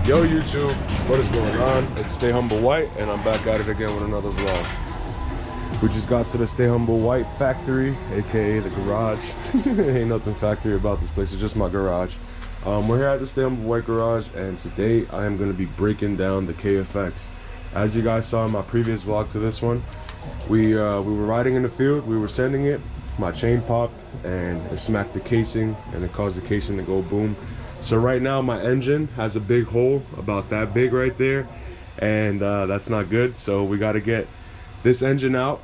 Yo YouTube, what is going on? It's Stay Humble White and I'm back at it again with another vlog. We just got to the Stay Humble White factory, aka the garage. Ain't nothing factory about this place, it's just my garage. We're here at the Stay Humble White garage and today I am going to be breaking down the Kfx. As you guys saw in my previous vlog to this one, we were riding in the field, we were sending it, my chain popped and it smacked the casing and it caused the casing to go boom. So right now my engine has a big hole about that big right there, and that's not good. So we got to get this engine out,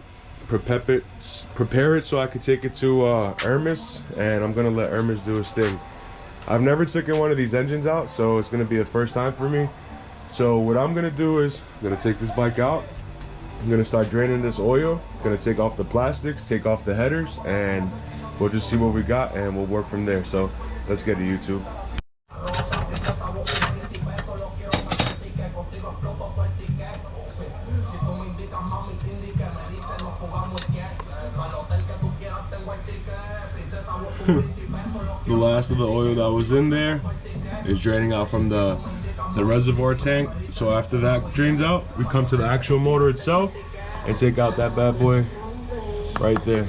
prepare it so I can take it to Hermes, and I'm gonna let Hermes do his thing. I've never taken one of these engines out, so it's gonna be a first time for me. So what I'm gonna do is I'm gonna take this bike out, I'm gonna start draining this oil, gonna take off the plastics, take off the headers, and we'll just see what we got and we'll work from there. So let's get to YouTube. The last of the oil that was in there is draining out from the reservoir tank. So after that drains out, we come to the actual motor itself and take out that bad boy right there.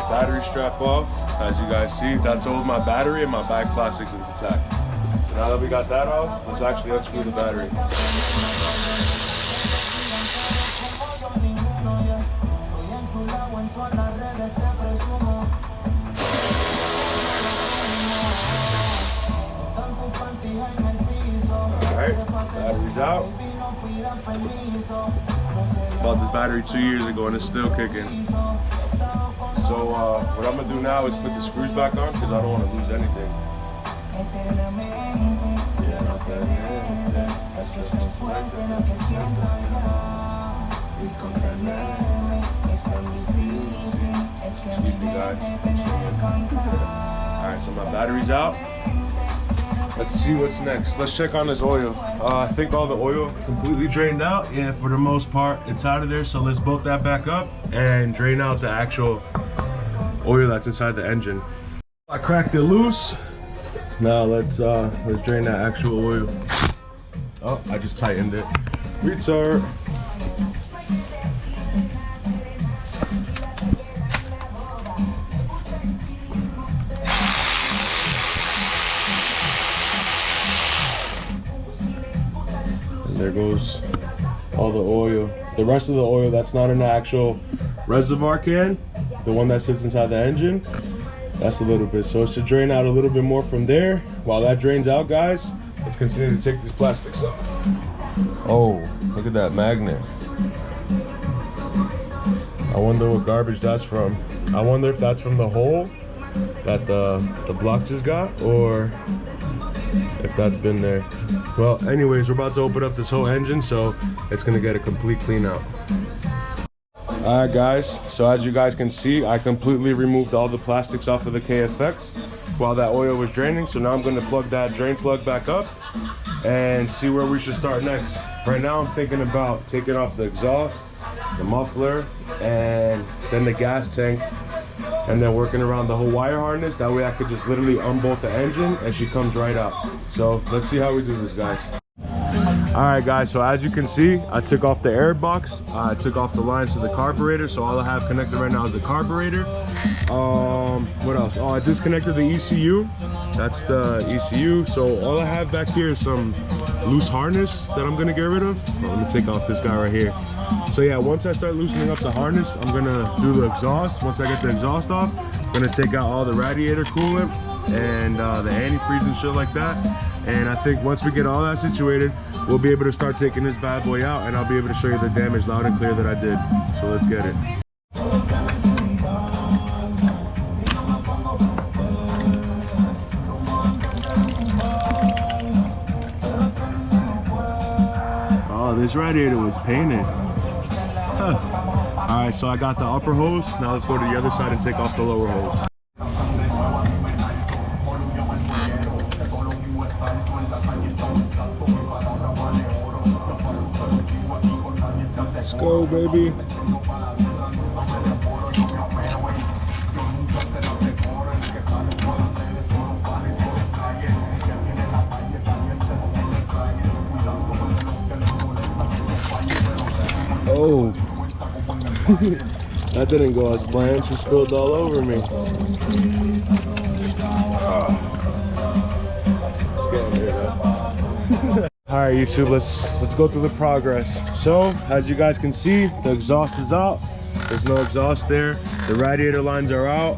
Battery strap off. As you guys see, that's hold my battery and my back plastics intact. So now that we got that off, let's actually unscrew the battery. Alright, battery's out. Bought this battery 2 years ago and it's still kicking. So what I'm gonna do now is put the screws back on because I don't want to lose anything. Excuse me guys. Alright, so my battery's out. Let's see what's next. Let's check on this oil. I think all the oil completely drained out. Yeah, for the most part, it's out of there. So let's bolt that back up and drain out the actual oil that's inside the engine. I cracked it loose. Now let's drain that actual oil. Oh, I just tightened it. Retard. And there goes all the oil. The rest of the oil that's not in the actual reservoir can, the one that sits inside the engine, that's a little bit. So it should drain out a little bit more from there. While that drains out, guys, let's continue to take these plastics off. Oh, look at that magnet. I wonder what garbage that's from. I wonder if that's from the hole that the block just got, or if that's been there. Well, anyways, we're about to open up this whole engine, so it's gonna get a complete clean out. Alright guys, so as you guys can see, I completely removed all the plastics off of the Kfx while that oil was draining. So now I'm going to plug that drain plug back up and see where we should start next. Right now I'm thinking about taking off the exhaust, the muffler, and then the gas tank, and then working around the whole wire harness. That way I could just literally unbolt the engine and she comes right out. So let's see how we do this, guys. Alright guys, so as you can see, I took off the air box, I took off the lines to the carburetor, so all I have connected right now is the carburetor. What else? Oh, I disconnected the ECU. That's the ECU. So all I have back here is some loose harness that I'm gonna get rid of. Well, let me take off this guy right here. So yeah, once I start loosening up the harness, I'm gonna do the exhaust. Once I get the exhaust off, I'm gonna take out all the radiator coolant and the antifreeze and shit like that. And I think once we get all that situated, we'll be able to start taking this bad boy out, and I'll be able to show you the damage loud and clear that I did. So let's get it. this radiator was painted. Huh. All right, so I got the upper hose. Now let's go to the other side and take off the lower hose. Let's go, baby. Oh, that didn't go as planned. She spilled all over me. All right, YouTube, let's go through the progress. So, as you guys can see, the exhaust is out. There's no exhaust there. The radiator lines are out.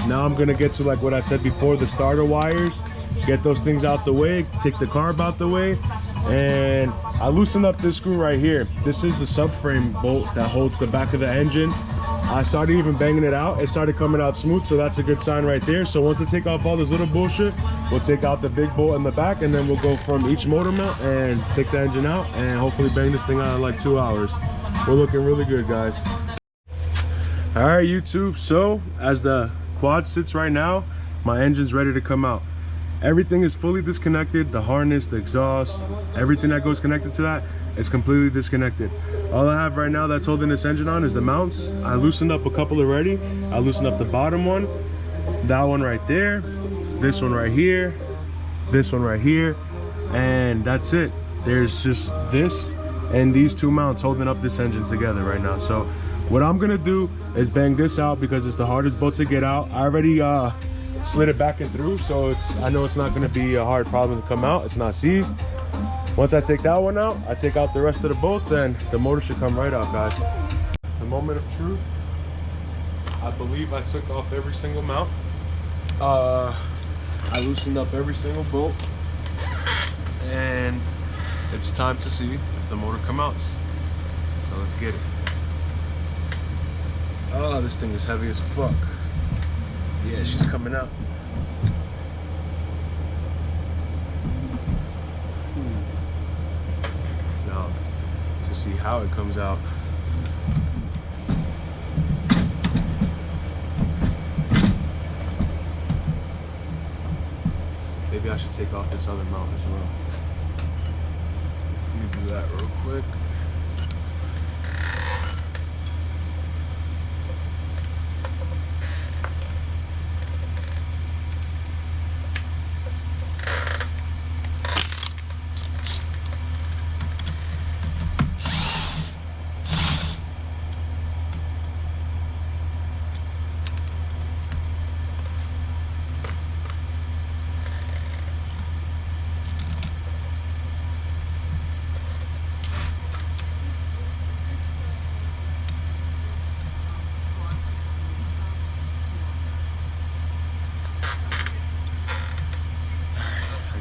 Now I'm gonna get to, like what I said before, the starter wires. Get those things out the way, take the carb out the way, and I loosened up this screw right here. This is the subframe bolt that holds the back of the engine. I started even banging it out. It started coming out smooth, so that's a good sign right there. So once I take off all this little bullshit, we'll take out the big bolt in the back, and then we'll go from each motor mount and take the engine out and hopefully bang this thing out in like 2 hours. We're looking really good, guys. All right, YouTube, so as the quad sits right now, my engine's ready to come out. Everything is fully disconnected. The harness, the exhaust, everything that goes connected to that is completely disconnected. All I have right now that's holding this engine on is the mounts. I loosened up a couple already. I loosened up the bottom one, that one right there, this one right here, this one right here, and that's it. There's just this and these two mounts holding up this engine together right now. So what I'm gonna do is bang this out because it's the hardest bolt to get out. I already slid it back and through, so I know it's not going to be a hard problem to come out. It's not seized. Once I take that one out, I take out the rest of the bolts and the motor should come right out, guys. The moment of truth. I believe I took off every single mount. I loosened up every single bolt, and it's time to see if the motor comes out. So let's get it. Oh, this thing is heavy as fuck. Yeah, she's coming out. Now, to see how it comes out. Maybe I should take off this other mount as well. Let me do that real quick.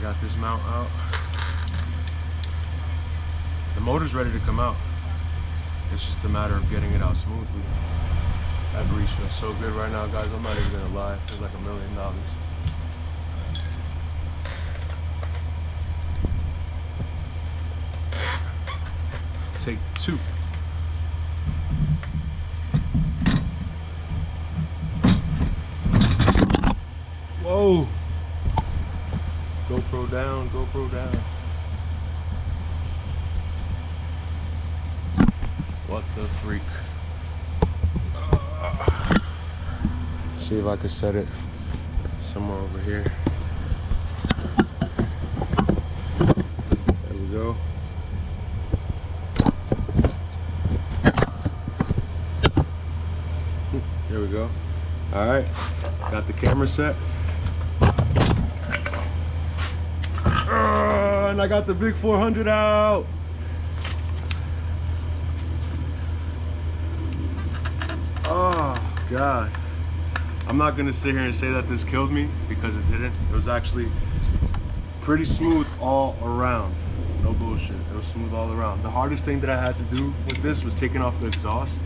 Got this mount out. The motor's ready to come out. It's just a matter of getting it out smoothly. That breeze feels so good right now, guys. I'm not even gonna lie. It feels like $1 million. Take 2. Whoa. GoPro down, GoPro down. What the freak? See if I can set it somewhere over here. There we go. There we go. All right, got the camera set. And I got the big 400 out. Oh God. I'm not gonna sit here and say that this killed me, because it didn't. It was actually pretty smooth all around. No bullshit, it was smooth all around. The hardest thing that I had to do with this was taking off the exhaust.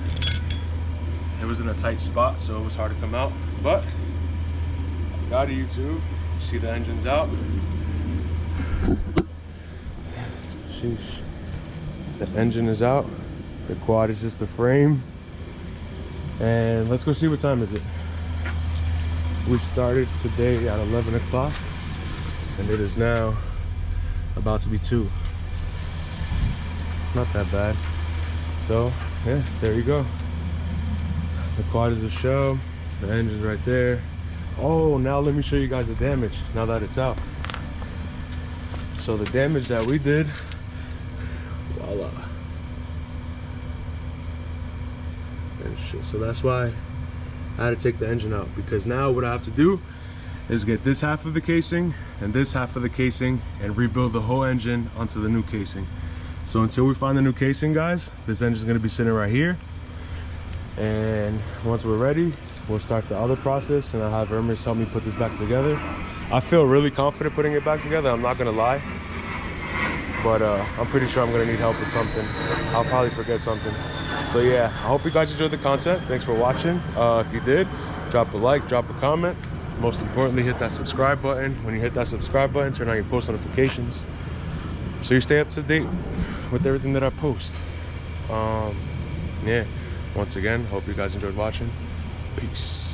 It was in a tight spot, so it was hard to come out. But I got it, YouTube. See, the engine's out. Sheesh. The engine is out. The quad is just a frame. And let's go see what time is it. We started today at 11 o'clock and it is now about to be 2. Not that bad. So yeah, there you go. The quad is a show. The engine's right there. Oh, now let me show you guys the damage now that it's out. So the damage that we did, voila. And shit. So that's why I had to take the engine out, because now what I have to do is get this half of the casing and this half of the casing and rebuild the whole engine onto the new casing. So until we find the new casing, guys, this engine's gonna be sitting right here. And once we're ready, we'll start the other process, and I'll have Hermes help me put this back together. I feel really confident putting it back together, I'm not gonna lie. But I'm pretty sure I'm gonna need help with something. I'll probably forget something. So yeah, I hope you guys enjoyed the content. Thanks for watching. If you did, drop a like, drop a comment. Most importantly, hit that subscribe button. When you hit that subscribe button, turn on your post notifications so you stay up to date with everything that I post. Yeah, once again, hope you guys enjoyed watching. Peace.